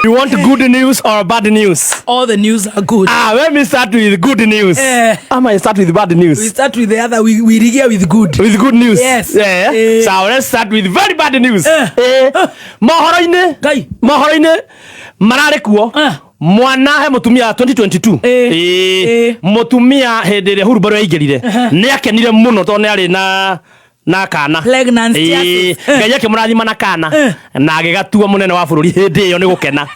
You want good news or bad news? All the news are good. Let me start with good news. I might start with bad news. We start with the other. We begin with good. With good news. Yes. So let's start with very bad news. Mohoro-ine. Kai. Mohoro-ine. Marare kuo. Mwana he mutumia 2022 mutumia hindi ire Hurubaro yaingirire ni akenire muno to ni ari na kana pregnancy Ngai akimurathima na kana na agigatua munene wa bururi hindi iyo ni gukena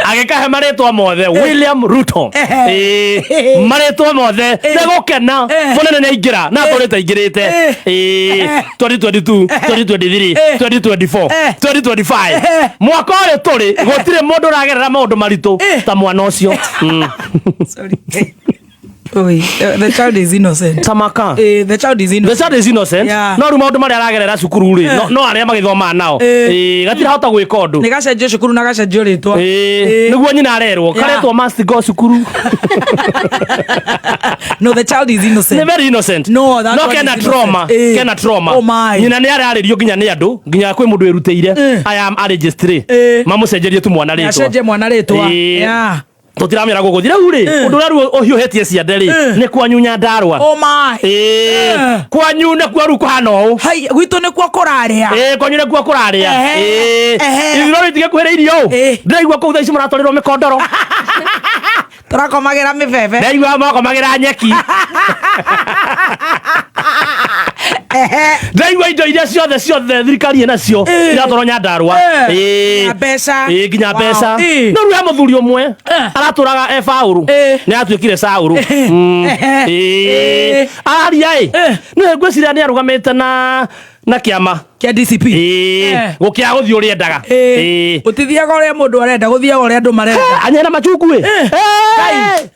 agikahe maritwa mothe William Ruto maritwa mothe ni gukena munene ni aingira na atorite aingirite 2022 2023 2024 2025 mwaka uyu turi gutire mundu ragerera maundu maritu ta mwana ucio sorry. The child is innocent. Samaka. The child is innocent. The child is innocent. Yeah. No rumo ndu mari aragerera cukuru ri. No aria magithoma nao. Gatira hota gwika undu. Ni gacenjio cukuru na gacenjio ritwa. Niguo nyina arerwo. Karetwo must go cukuru. No, the child is innocent. They're very innocent. No, that no kena trauma. Kena trauma. Oh my. Nyina ni araririo ginya ni andu. Ginya kwi mundu eruteire. I am a registry. Mamucenjerie tu mwana ritwa. Acenje mwana ritwa. Yeah. Tutiramira guguthira uri undu raru ohiuhetie ciande ri ni kwanyunya ndarwa. Oh my. Kwanyune kwa ru kuhana u hai gwitu ni kwa kuraria kwanyune kwa kuraria iro ritige kwira irio ndaigua ku thaici muratorerwo mikondoro turakomagira mibebe ndaigua makomagira nyeki ndaigua indo iria ciothe thirikari nacio iratoronya ndarwa mbeca ginya mbeca no ruhe muthuri umwe araturaga efauru ni atuikire sauru aria no ngwiciria ni arugamite na kiama kia DCP gukia guthio ri endaga utithiaga uria mundu arenda guthiaga uria andu marenda anyena machuku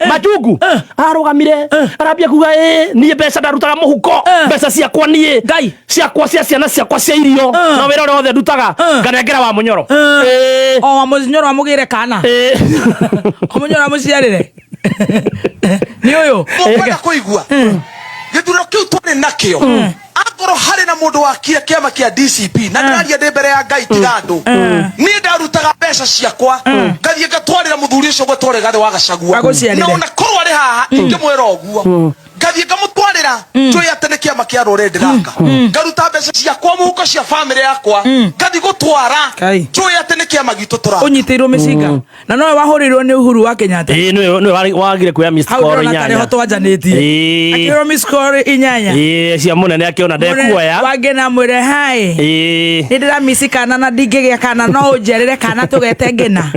machuku arugamire arambia kuga ni mbeca ndarutaga muhuko mbeca ciakwa nie ngai ciakwa cia ciana ciakwa cia irio no wira uri othe ndutaga nganengera wa munyoro wa munyoro amugire kana munyoro amuciarire ni uyu mukwenda kuigua githuro kiu twari nakio akoro hari na mundu wakire kiama kia DCP na ndaria ndi mbere ya Ngai tigandu ni ndarutaga mbeca ciakwa ngathie ngatwarira muthuri ucio gwetore gathe wa Gacagua na ona korwa ri haha ingimwira oguo ngathie ngamutwarira njoya atene kiama kia rurende raka ngaruta mbeca ciakwa muhuko cia family yakwa ngathie gutwara njoya atene kiama gitu tura unyitirwo micinga na no wahurirwo ni Uhuru wa Kenyatta no wagire kuya Miss Call inyanya hoto wajanĩtie akiro Miss Call inyanya cia munene akiona ndekuoya wagena mwire hai ni ndira misi kana na ndingĩgĩa kana no ũnjerere kana tũgete ngena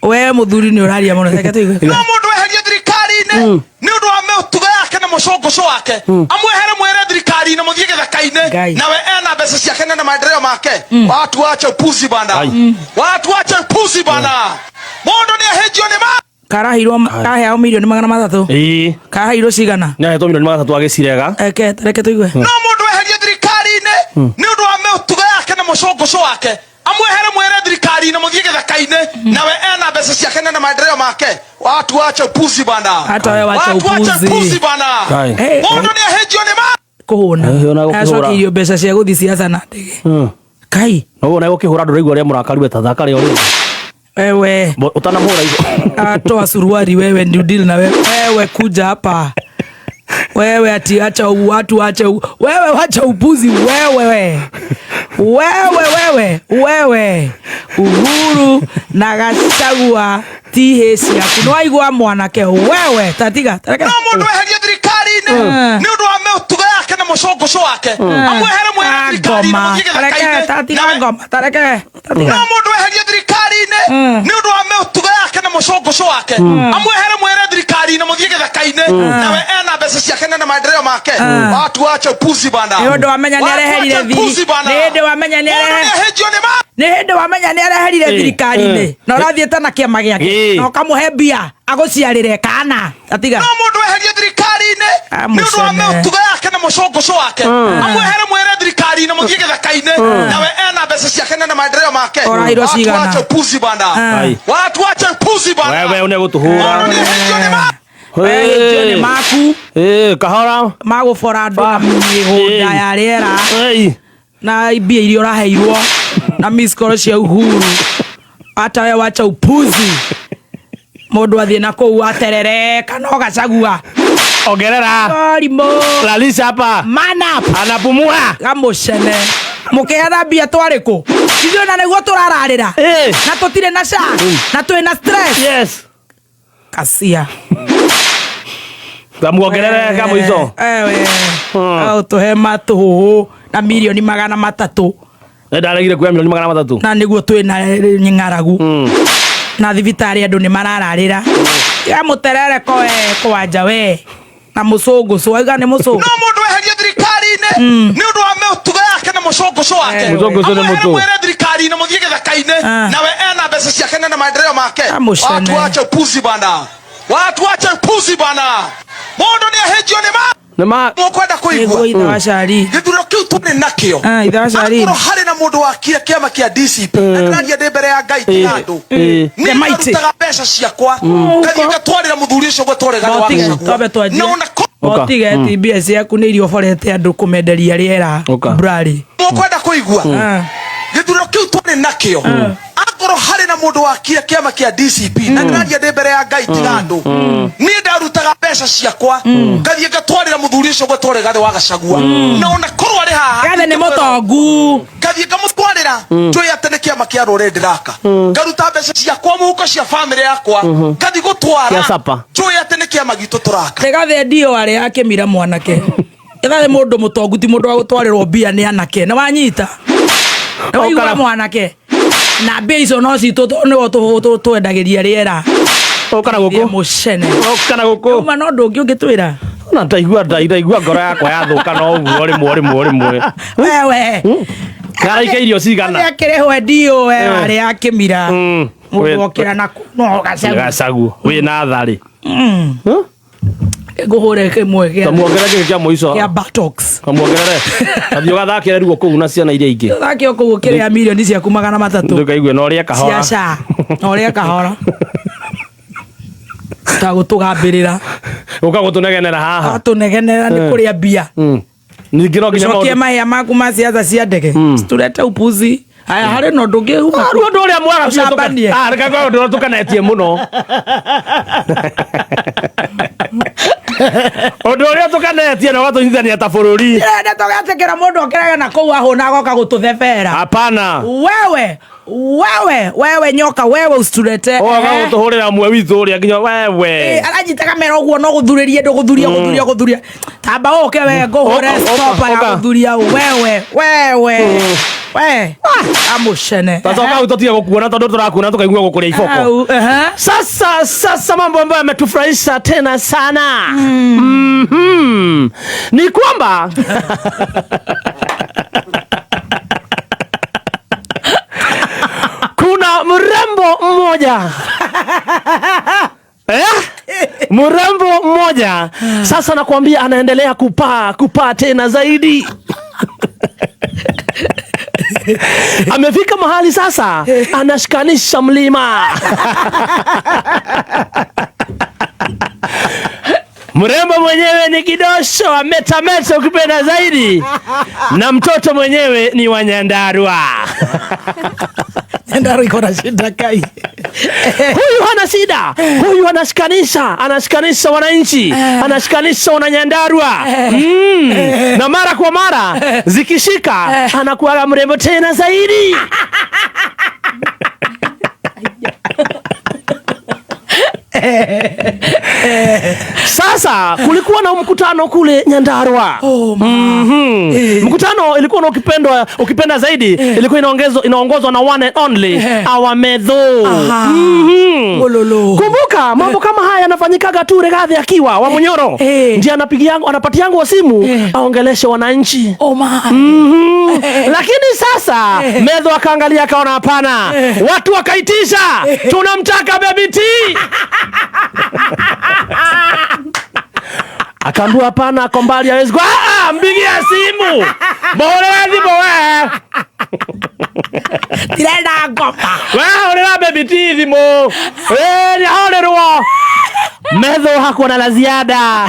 we muthuri ni uraria muno teke tuigue no mundu eherie thirikari-inĩ ni undu wa mĩtugo yake na mũcongoco wake amwehere mwere thirikari-inĩ muthie gĩthaka-inĩ nawe ena mbeca ciake na maendeleo make watu wache upuzi bana watu wache upuzi bana mundu ni ahenjio ni karahirwo kaheo milioni 300 kahirwo cigana na heto milioni 300 agicirega reke tuigue no mundu eherie thirikari-inĩ ni undu wa mĩtugo yake na mũcongoco wake amwehere mwere thirikari-inĩ muthie gĩthaka-inĩ nawe ena mbeca ciake na maendeleo make watu wache upuzi bana hata wewe wacha upuzi bana mundu ni ahenjio ni kuhuna acokirio mbeca cia guthi ciaca na ndege kai no wona gukihura ndu raigua ria murakari thaka ria uri wewe utanamura hizo toa suruari wewe ndio deal na wewe kuja hapa wewe ati acha watu wacha wewe wacha upuzi wewe Uhuru na Gachagua tihesi yaku no aigua mwanake wewe tatiga no mundu eherie thirikari-inĩ ni undu wa mĩtugo yake na mũcongoco wake amwehere mwere thirikari-inĩ muthie gĩthaka-inĩ no mundu eherie thirikari-inĩ ni undu wa mĩtugo yake na mũcongoco wake amwehere mwere thirikari-inĩ muthie gĩthaka-inĩ nawe ena mbeca ciake na maendeleo make watu wache upuzi bana ni undu wamenya ni areherire ni ndi wamenya ni areherire thirikari-inĩ na ũrathiĩte na kĩama gĩake na ũkamuhe mbia agũciarĩre kana atiga no mundu eherie thirikari-inĩ ni undu wa mĩtugo yake na mũcongoco wake amwehere mwere thirikari-inĩ muthie gĩthaka-inĩ nawe ena mbeca ciake na maendeleo make watu wache upuzi bana watu wache upuzi bana wewe une gutuhura wewe maku kahora magũbora andũ na mĩgũnda ya rĩera na mbia iria ũraheirwo na miss call cia Uhuru. Hata wewe wacha upuzi, mũndũ athiĩ na kũu aterereka no gacagua ongerera Lalisa hapa anapumua gamucene mukiana mbia twarĩkũ ithuĩ na nĩguo tũrararĩra na tũtirĩ na sha na twĩ na stress. Yes kasia gamuongerere kamũico au tuhe matũhũhũ na milioni 300 ndaregire kuoya milioni 300 na nĩguo twĩ na ng'aragu na thibitarĩ andũ nĩ marararĩra ya mũterereko kwanja we na mũcũngũcũ aiga nĩ mũcũngũ no mũndũ weherie thirikari-inĩ nĩ ũndũ wa mĩtugo yake na mũcũngũcũ wake. Mũcũngũcũ nĩ mũtu mwere thirikari-inĩ mũthiĩ gĩthaka-inĩ nawe ena mbeca ciake na maendeleo make. Watu wache upuzi bana, watu wache upuzi bana. Mũndũ nĩ ahĩnjio nĩma mũkwenda kũigua gĩthurano kĩu tũrĩ nakĩo akorwo harĩ na mũndũ wakire kĩama kĩa DCP ndĩraria ndĩ mbere ya Ngai ti andũ niĩ ndarutaga mbeca ciakwa ngathiĩ ngatwarĩra mũthuri ũcio gũtwarĩra wagacagua otige ti mbia ciaku nĩ irio borete andũ kũmenderia rĩera brari mũkwenda kũigua gĩthurano kĩu tũrĩ nakĩo akorwo harĩ na mũndũ wakire kĩama kĩa DCP ndĩraria ndĩ mbere ya Ngai ti andũ niĩ ndarutaga mbeca ciakwa ngathiĩ ngatwarĩra mũthuri ũcio gũtwarĩra wagacagua na ona korwo arĩ haha gathe nĩ mũtongu ngathiĩ ngamũtwarĩra njũĩ atĩ nĩ kĩama kĩa rũrĩrĩ ndĩraka ngaruta mbeca ciakwa mũhuko cia bamĩrĩ yakwa ngathiĩ gũtwara njũĩ atĩ nĩ kĩama gitũ tũraka. gathe ndio arĩ akĩmira mwanake gathe mũndũ mũtongu ti mũndũ wa gũtwarĩrwo mbia nĩ anake nĩ wanyita nĩ waigua mwanake na mbia icio no citũ nĩguo twendagĩria rĩera okana gũkũ mũcene okana gũkũ uma no ndũ ũngĩ ũngĩtwĩra na ndaigua ngoro yakwa yathũka no ũguo rĩmwe wewe garaikeirio cigana akĩrĩhwo ndio we arĩ akĩmira mũndũ okĩra na no gacagu wĩna tharĩ ngũhũre kĩmwe gĩa kamuongerere kĩa mũico ya Batox kamuongerere kathio gathakĩre ruo kũu na ciana iria ingĩ thakio kũu kĩrĩa milioni ciaku 300 ndũkaigwe no ũrĩa kahora ciaca no ũrĩa kahora tagũtũgambĩrĩra ũkagũtũnegenera haha atũnegenera nĩ kũrĩa mbia ningĩ no nginya cokia mahĩa maku ma ciaca cia ndege turete upuzi aya harĩ no ndũngĩ huma ruo ndũ ũrĩa mwega biũ reka kwa ndũ tũkanetie mũno ũndũ ũrĩa tũkanetie na watũnyithania ta bũrũri ndĩ tũgatĩkĩra mũndũ okerage na kũu ahũna agoka gũtũthebera hapana wewe nyoka wewe usturete oga gũtũhũrĩra mwe witũ ũrĩa nginya wewe aranyita kamera ũguo no gũthurĩrie ndũgũthuria tamba ũke we ngũhũre stopa ya gũthuria wewe amushene sasa kama utatia kukuona tondu turakuona tukaigua gukuria ifoko sasa mambo ambayo yametufurahisha tena sana ni kwamba kuna mrembo mmoja mrembo mmoja sasa nakwambia anaendelea kupaa tena zaidi amefika mahali sasa anashikanisha mlima mrembo mwenyewe ni kidosho ametameta ukipenda zaidi na mtoto mwenyewe ni wa Nyandarua. Nyandarua iko na shida kai. Huyu hana shida, huyu anashikanisha wananchi, anashikanisha wana Nyandarua. Na mara kwa mara zikishika anakuwa mrembo tena zaidi. Sasa kulikuwa na mkutano kule Nyandarua. Mkutano ilikuwa na ukipenda zaidi ilikuwa inaongozwa na one and only Awamedho. Kumbuka mambo kama haya yanafanyikaga tu Rigathi akiwa wa Munyoro. Ndiye anapatiangu wa simu aongeleshe wananchi. Lakini sasa Medho akaangalia akaona hapana. Watu wakaitisha tunamtaka Baby T. Akaambiwa hapana, ako mbali hawezi. Mpigia simu. Bora zipo wewe. Tirenda ngoma. Wewe urira baby T thimu. Ni honerwo. Metho hakuwa na ziada.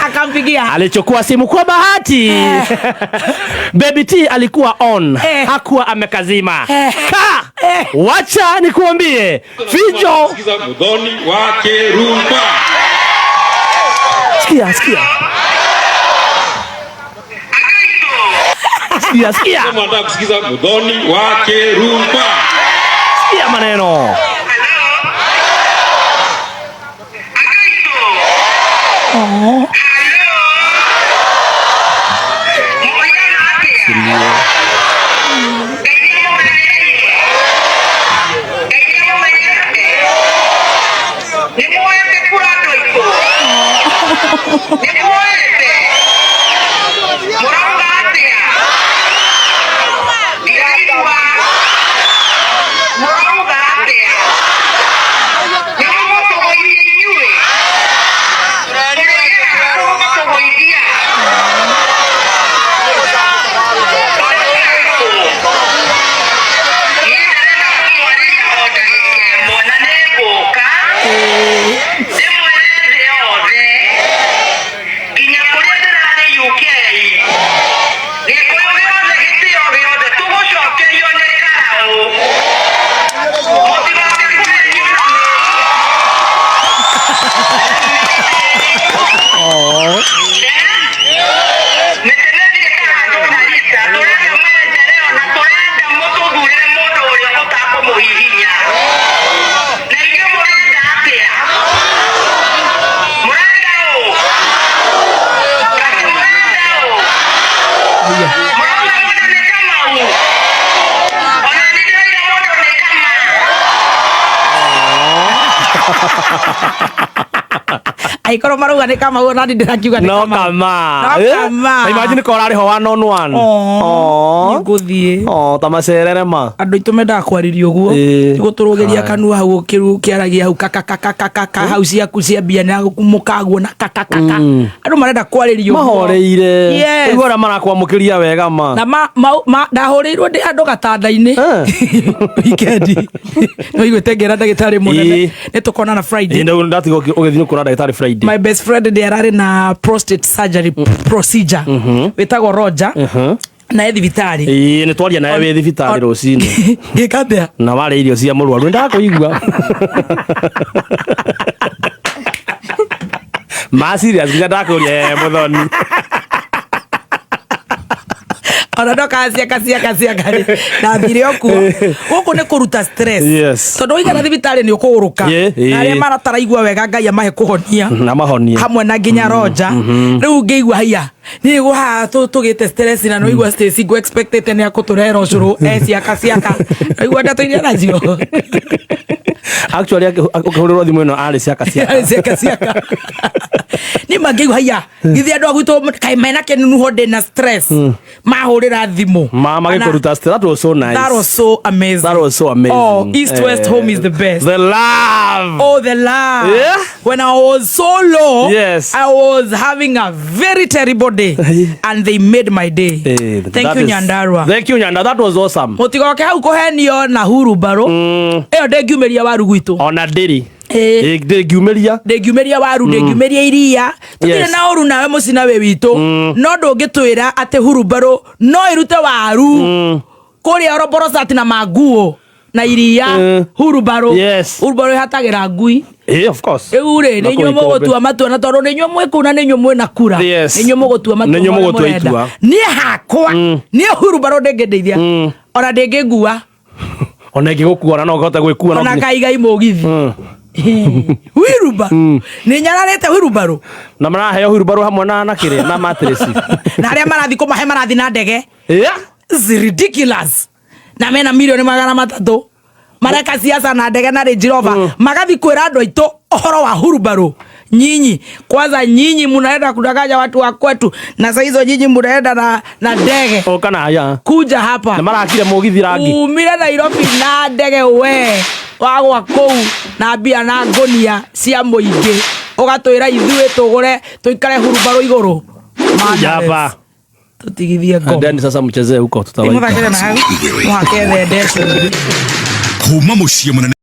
Akampigia. Alichukua simu kwa bahati. Baby T alikuwa on. Hakuwa amekazima. Wacha nikuambie. Fijo. Sikiza Muthoni wake Rumba. Sikia. Sikia. Kama nataka kusikiza Muthoni wake Rumba. Sikia maneno. Oh. Aikoro maruga ni kama uona ndi ndakiuga ni kama. No. Imagine ko rari ho 1 on 1. Nguthie. Tamacerere ma. Andu itumenda kwaririo guo. Guturugeria kanua hau kiru kiaragia hau kaka hau ciaku cia mbia na gukumuka guo na kaka. Andu marenda kwaririo guo. Mahoreire. Igora marakwamũkĩria wega ma. Na ndahoreirwo ndi andu gatanda-ini. Weekend. No igwetengera ndagĩtarĩ munene. Ni tukona na Friday. Ndio ndatiga ũgĩthiĩ kũrora ndagĩtarĩ Friday. My best friend there are na prostate surgery procedure. Wetagwo Roger. Na thibitari. Ni twaria nawe wĩ thibitari rũcinĩ. Gĩkathĩa. Na warĩ irio cia mũrwaru ndakũigua. Ma serious nginya ndakũria Muthoni. Ona ndoka ciaka na thire okuo guku ni kuruta stress tondu igana thibitari ni ukuguruka na aria marataraigua wega Ngai amahe kuhonia na mahonia hamwe na nginya Roger riu ngeigua haya ni guha tugite stress na no igua Stacy go expected ni akuturera ucuru ciaka igua ndatoinia nacio actually akuhurwo thimu ino ari ciaka ni mangeigua haya githi andu agwito kai mena kenunu hode na stress mahurira thimu mama gikuruta stress. That was so nice. That was so amazing. Oh, East West Home is the best. The love. Oh, the love. Yeah. When I was so low, yes, I was having a very terrible day, and they made my day. Thank you, Nyandarua. Thank you, Nyandarua. That was awesome. Mutigoke hau kuhenio na hurubaro. Eyo ndengiumeria waru gwitu. Ona ndiri. Ndengiumeria waru, ndengiumeria iria. Tukire na oru nawe mucina we witu. No ndungitwira ate hurubaro no irute waru. Kuri oroborosa ati na maguo na iria hurubaro. Hurubaro hatagira ngui. Of course. Eure ni nyomo gotua matua na toro ni nyomo ekuna ni nyomo na kura. Ni nyomo gotua matua. Ni nyomo gotua itua. Ni hakwa. Ni hurubaro ndengedeithia. Ona ndengegua. Ona ngigukua no ngahota gwikua no. Ona kaigai mugithi. Hurubaro. Ni nyararete hurubaro. Na maraheo hurubaro hamwe na kire na mattress. Na aria marathi kumahe marathi na ndege. It's ridiculous. Na mena milioni 300 mareka siasa na ndege na Range Rover magathi kwira andu aitu ohoro wa hurubaro. Nyinyi kwanza, nyinyi mnaenda kudanganya watu wa kwetu, na sasa hizo nyinyi mnaenda na ndege. Kana haya kuja hapa na marakire mugithi rangi umire Nairobi na ndege we wagwa kou na bia na ngonia cia muingi ugatwira ithuĩ tugure tuikare hurubaro iguru jaba tutigithie ngoma ndani sasa mchezee huko tutawaita muthakire na hau mwakethe ndecu kuma muciĩ mũnene